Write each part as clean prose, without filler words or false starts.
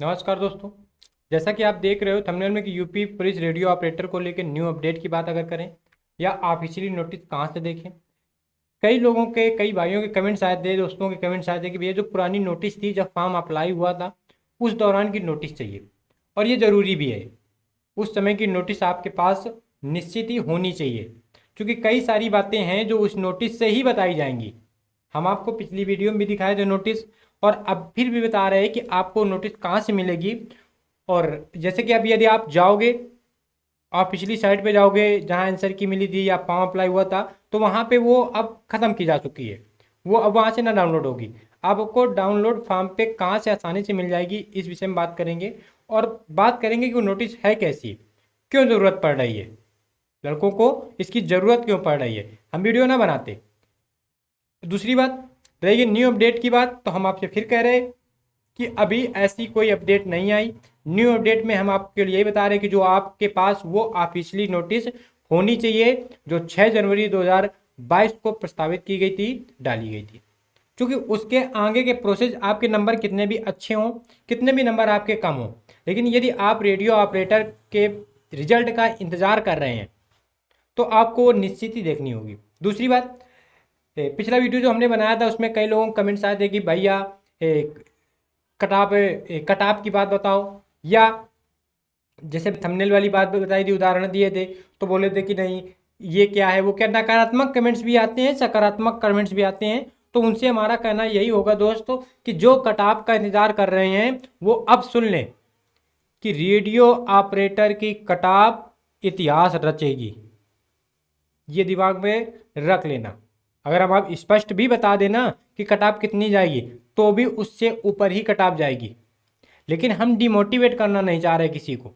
नमस्कार दोस्तों। जैसा कि आप देख रहे हो थंबनेल में कि यूपी पुलिस रेडियो ऑपरेटर को लेकर न्यू अपडेट की बात अगर करें या ऑफिशियली नोटिस कहाँ से देखें। कई लोगों के कई भाइयों के कमेंट्स आए थे, दोस्तों के कमेंट्स आए थे कि भैया जो पुरानी नोटिस थी जब फॉर्म अप्लाई हुआ था उस दौरान की नोटिस चाहिए, और ये ज़रूरी भी है। उस समय की नोटिस आपके पास निश्चित ही होनी चाहिए, क्योंकि कई सारी बातें हैं जो उस नोटिस से ही बताई जाएंगी। हम आपको पिछली वीडियो में भी दिखाए थे नोटिस, और अब फिर भी बता रहे हैं कि आपको नोटिस कहाँ से मिलेगी। और जैसे कि अब यदि आप जाओगे, आप पिछली साइट पे जाओगे जहाँ आंसर की मिली थी या फॉर्म अप्लाई हुआ था, तो वहाँ पे वो अब ख़त्म की जा चुकी है। वो अब वहाँ से ना डाउनलोड होगी। आपको डाउनलोड फॉर्म पे कहाँ से आसानी से मिल जाएगी, इस विषय में बात करेंगे। और बात करेंगे कि वो नोटिस है कैसी, क्यों ज़रूरत पड़ रही है, लड़कों को इसकी ज़रूरत क्यों पड़ रही है, हम वीडियो ना बनाते। दूसरी बात रही न्यू अपडेट की बात, तो हम आपसे फिर कह रहे हैं कि अभी ऐसी कोई अपडेट नहीं आई। न्यू अपडेट में हम आपके लिए यही बता रहे हैं कि जो आपके पास वो ऑफिशियली नोटिस होनी चाहिए जो 6 जनवरी 2022 को प्रस्तावित की गई थी, डाली गई थी। क्योंकि उसके आगे के प्रोसेस, आपके नंबर कितने भी अच्छे हों, कितने भी नंबर आपके कम हों, लेकिन यदि आप रेडियो ऑपरेटर के रिजल्ट का इंतज़ार कर रहे हैं तो आपको निश्चित ही देखनी होगी। दूसरी बात, पिछला वीडियो जो हमने बनाया था उसमें कई लोगों के कमेंट्स आए थे कि भैया कटाप की बात बताओ, या जैसे थंबनेल वाली बात भी बताई थी, उदाहरण दिए थे, तो बोले थे कि नहीं ये क्या है वो क्या। नकारात्मक कमेंट्स भी आते हैं, सकारात्मक कमेंट्स भी आते हैं। तो उनसे हमारा कहना यही होगा दोस्तों कि जो कटाप का इंतजार कर रहे हैं वो अब सुन लें कि रेडियो ऑपरेटर की कटाप इतिहास रचेगी। ये दिमाग में रख लेना। अगर हम आप स्पष्ट भी बता देना कि कटाप कितनी जाएगी, तो भी उससे ऊपर ही कटाप जाएगी। लेकिन हम डिमोटिवेट करना नहीं चाह रहे किसी को।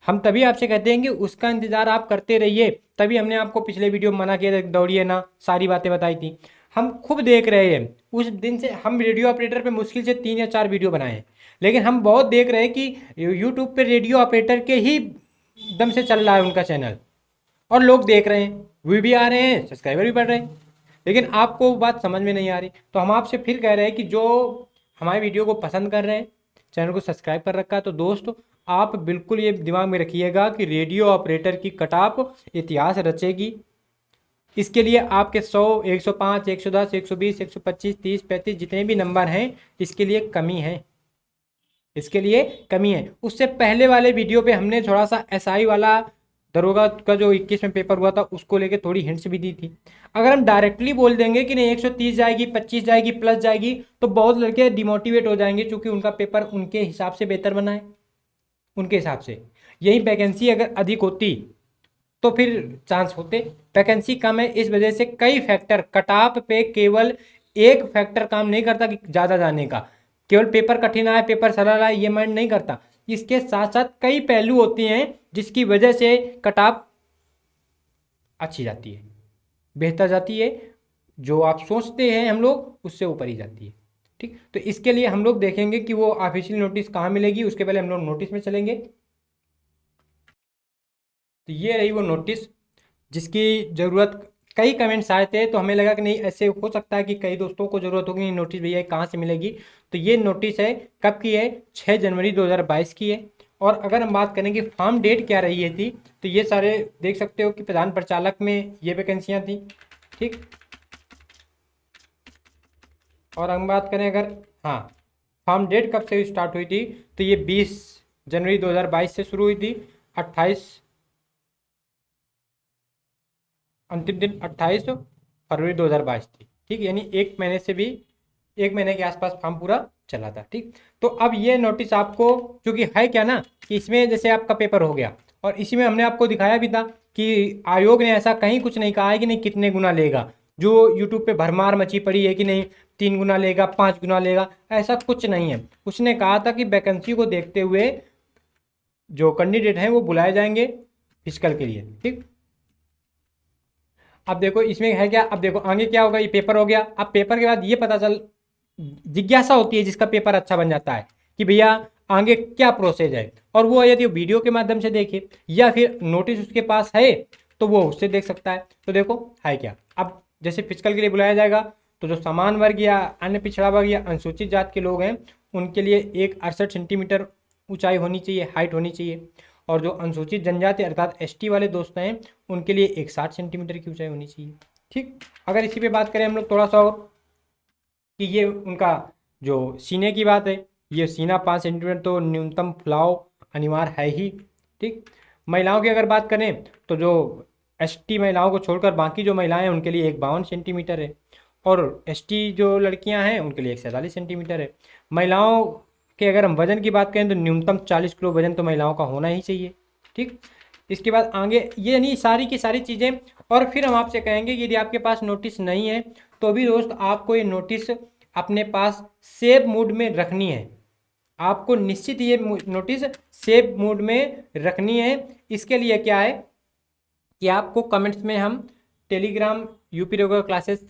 हम तभी आपसे कहते हैं कि उसका इंतजार आप करते रहिए। तभी हमने आपको पिछले वीडियो में मना किया था, दौड़िए ना, सारी बातें बताई थी। हम खूब देख रहे हैं उस दिन से। हम रेडियो ऑपरेटर पे मुश्किल से 3 या 4 वीडियो बनाए हैं, लेकिन हम बहुत देख रहे हैं कि यूट्यूब पे रेडियो ऑपरेटर के ही दम से चल रहा है उनका चैनल, और लोग देख रहे हैं, व्यू भी आ रहे हैं, सब्सक्राइबर भी बढ़ रहे हैं। लेकिन आपको वो बात समझ में नहीं आ रही। तो हम आपसे फिर कह रहे हैं कि जो हमारी वीडियो को पसंद कर रहे हैं, चैनल को सब्सक्राइब कर रखा है, तो दोस्तों आप बिल्कुल ये दिमाग में रखिएगा कि रेडियो ऑपरेटर की कटाप इतिहास रचेगी। इसके लिए आपके 100, 105, 110, 120, 125, 30, 35 जितने भी नंबर हैं, इसके लिए कमी है। इसके लिए कमी है। उससे पहले वाले वीडियो पे हमने थोड़ा सा एसआई वाला दरोगा का जो 21 में पेपर हुआ था उसको लेके थोड़ी हिंट्स भी दी थी। अगर हम डायरेक्टली बोल देंगे कि नहीं 130 जाएगी, 25 जाएगी, प्लस जाएगी, तो बहुत लड़के डिमोटिवेट हो जाएंगे, क्योंकि उनका पेपर उनके हिसाब से बेहतर बना है। उनके हिसाब से यही वैकेंसी अगर अधिक होती तो फिर चांस होते। वैकेंसी कम है, इस वजह से कई फैक्टर, कटाप पे केवल एक फैक्टर काम नहीं करता कि ज़्यादा जाने का। केवल पेपर कठिन आए, पेपर सरल आए, ये माइंड नहीं करता। इसके साथ साथ कई पहलू होते हैं जिसकी वजह से कटाप अच्छी जाती है, बेहतर जाती है। जो आप सोचते हैं हम लोग उससे ऊपर ही जाती है। ठीक, तो इसके लिए हम लोग देखेंगे कि वो ऑफिशियल नोटिस कहाँ मिलेगी। उसके पहले हम लोग नोटिस में चलेंगे। तो ये रही वो नोटिस जिसकी ज़रूरत, कई कमेंट्स आए थे तो हमें लगा कि नहीं ऐसे हो सकता है कि कई दोस्तों को ज़रूरत होगी, नोटिस भैया कहाँ से मिलेगी। तो ये नोटिस है, कब की है, 6 जनवरी 2022 की है। और अगर हम बात करें कि फॉर्म डेट क्या रही है थी, तो ये सारे देख सकते हो कि प्रधान प्रचालक में ये वैकेंसियाँ थी। ठीक, और हम बात करें अगर, हाँ, फॉर्म डेट कब से स्टार्ट हुई थी, तो ये 20 जनवरी 2022 से शुरू हुई थी। 28 अंतिम दिन 28 फरवरी 2022 थी। ठीक, यानी एक महीने से भी, एक महीने के आसपास फॉर्म पूरा चला था। ठीक, तो अब ये नोटिस आपको, क्योंकि है क्या ना कि इसमें जैसे आपका पेपर हो गया, और इसी में हमने आपको दिखाया भी था कि आयोग ने ऐसा कहीं कुछ नहीं कहा है कि नहीं कितने गुना लेगा। जो यूट्यूब पे भरमार मची पड़ी है कि नहीं 3 गुना लेगा, 5 गुना लेगा, ऐसा कुछ नहीं है। उसने कहा था कि वैकेंसी को देखते हुए जो कैंडिडेट हैं वो बुलाए जाएंगे फिजिकल के लिए। ठीक, अब देखो इसमें है क्या, अब देखो आगे क्या होगा। ये पेपर हो गया, अब पेपर के बाद ये पता चल, जिज्ञासा होती है जिसका पेपर अच्छा बन जाता है कि भैया आगे क्या प्रोसेस है, और वो यदि वीडियो के माध्यम से देखे या फिर नोटिस उसके पास है तो वो उससे देख सकता है। तो देखो है क्या, अब जैसे फिजिकल के लिए बुलाया जाएगा तो जो समान वर्ग या अन्य पिछड़ा वर्ग या अनुसूचित जात के लोग हैं उनके लिए एक 68 सेंटीमीटर ऊंचाई होनी चाहिए, हाइट होनी चाहिए। और जो अनुसूचित जनजाति अर्थात एसटी वाले दोस्त हैं उनके लिए एक 60 सेंटीमीटर की ऊंचाई होनी चाहिए। ठीक, अगर इसी पे बात करें हम लोग थोड़ा सा और कि ये उनका जो सीने की बात है, ये सीना 5 सेंटीमीटर तो न्यूनतम फुलाव अनिवार्य है ही। ठीक, महिलाओं की अगर बात करें तो जो एसटी महिलाओं को छोड़कर बाकी जो महिलाएं हैं उनके लिए एक 52 सेंटीमीटर है, और एसटी जो लड़कियां हैं उनके लिए एक 47 सेंटीमीटर है। महिलाओं के अगर हम वजन की बात करें तो न्यूनतम 40 किलो वजन तो महिलाओं का होना ही चाहिए। ठीक, इसके बाद आगे ये यानी सारी की सारी चीज़ें। और फिर हम आपसे कहेंगे यदि आपके पास नोटिस नहीं है तो भी दोस्त आपको ये नोटिस अपने पास सेव मूड में रखनी है। आपको निश्चित ये नोटिस सेव मूड में रखनी है। इसके लिए क्या है कि आपको कमेंट्स में हम Telegram UP regular classes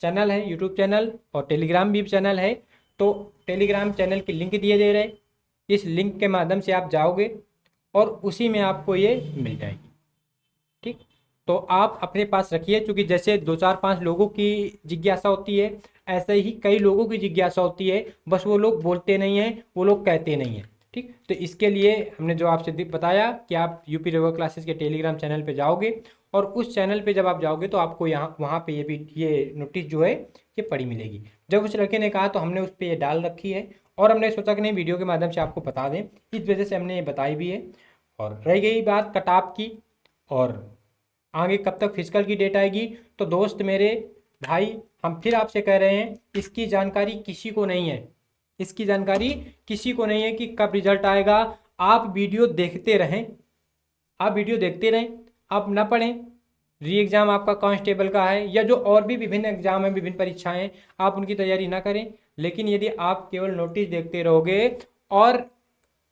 channel है, यूट्यूब चैनल, और टेलीग्राम भी चैनल है, तो टेलीग्राम चैनल की लिंक दिए दे रहे हैं। इस लिंक के माध्यम से आप जाओगे और उसी में आपको ये मिल जाएगी। ठीक, तो आप अपने पास रखिए, क्योंकि जैसे 2 4 5 लोगों की जिज्ञासा होती है ऐसे ही कई लोगों की जिज्ञासा होती है, बस वो लोग बोलते नहीं हैं, वो लोग कहते नहीं हैं। ठीक, तो इसके लिए हमने जो आपसे बताया कि आप यूपी रेगुलर क्लासेस के टेलीग्राम चैनल पे जाओगे, और उस चैनल पे जब आप जाओगे तो आपको यहाँ वहाँ पे ये नोटिस जो है ये पड़ी मिलेगी। जब उस लड़के ने कहा तो हमने उस पर ये डाल रखी है, और हमने सोचा कि नहीं वीडियो के माध्यम से आपको बता दें, इस वजह से हमने ये बताई भी है। और रह गई बात कटाप की और आगे कब तक फिजिकल की डेट आएगी, तो दोस्त मेरे भाई हम फिर आपसे कह रहे हैं इसकी जानकारी किसी को नहीं है, इसकी जानकारी किसी को नहीं है कि कब रिजल्ट आएगा। आप वीडियो देखते रहें, आप वीडियो देखते रहें, आप ना पढ़ें। री एग्ज़ाम आपका कांस्टेबल का है या जो और भी विभिन्न एग्जाम हैं, विभिन्न परीक्षाएं हैं, आप उनकी तैयारी ना करें। लेकिन यदि आप केवल नोटिस देखते रहोगे और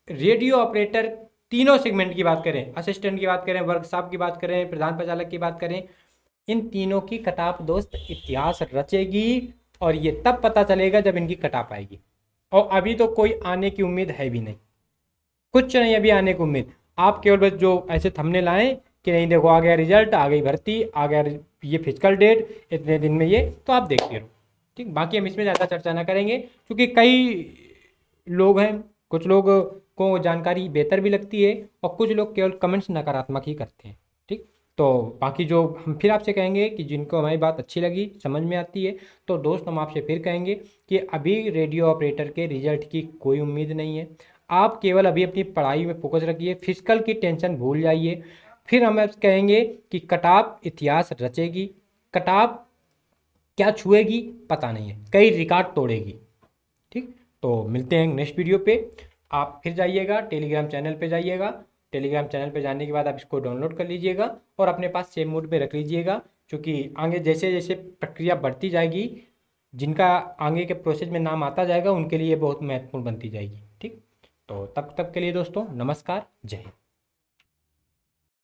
रेडियो ऑपरेटर तीनों सेगमेंट की बात करें, असिस्टेंट की बात करें, वर्कशॉप की बात करें, प्रधान प्रचालक की बात करें, इन तीनों की कटाप दोस्त इतिहास रचेगी। और ये तब पता चलेगा जब इनकी कटाप आएगी, और अभी तो कोई आने की उम्मीद है भी नहीं, कुछ नहीं अभी आने की उम्मीद। आप केवल बस जो ऐसे थंबनेल लाएं कि नहीं देखो आ गया रिजल्ट, आ गई भर्ती, आ गया ये फिजिकल डेट इतने दिन में, ये तो आप देखते रहो। ठीक, बाकी हम इसमें ज़्यादा चर्चा ना करेंगे, क्योंकि कई लोग हैं, कुछ लोग को जानकारी बेहतर भी लगती है और कुछ लोग केवल कमेंट्स नकारात्मक ही करते हैं। ठीक, तो बाकी जो हम फिर आपसे कहेंगे कि जिनको हमारी बात अच्छी लगी, समझ में आती है, तो दोस्त हम आपसे फिर कहेंगे कि अभी रेडियो ऑपरेटर के रिजल्ट की कोई उम्मीद नहीं है। आप केवल अभी अपनी पढ़ाई में फोकस रखिए, फिजिकल की टेंशन भूल जाइए। फिर हम कहेंगे कि कटाप इतिहास रचेगी, कटाप क्या छुएगी पता नहीं है, कई रिकॉर्ड तोड़ेगी। ठीक, तो मिलते हैं नेक्स्ट वीडियो पे। आप फिर जाइएगा टेलीग्राम चैनल पे जाइएगा, टेलीग्राम चैनल पे जाने के बाद आप इसको डाउनलोड कर लीजिएगा और अपने पास सेव मोड पे रख लीजिएगा, क्योंकि आगे जैसे जैसे प्रक्रिया बढ़ती जाएगी, जिनका आगे के प्रोसेस में नाम आता जाएगा उनके लिए बहुत महत्वपूर्ण बनती जाएगी। ठीक, तो तब तक के लिए दोस्तों नमस्कार, जय हिंद।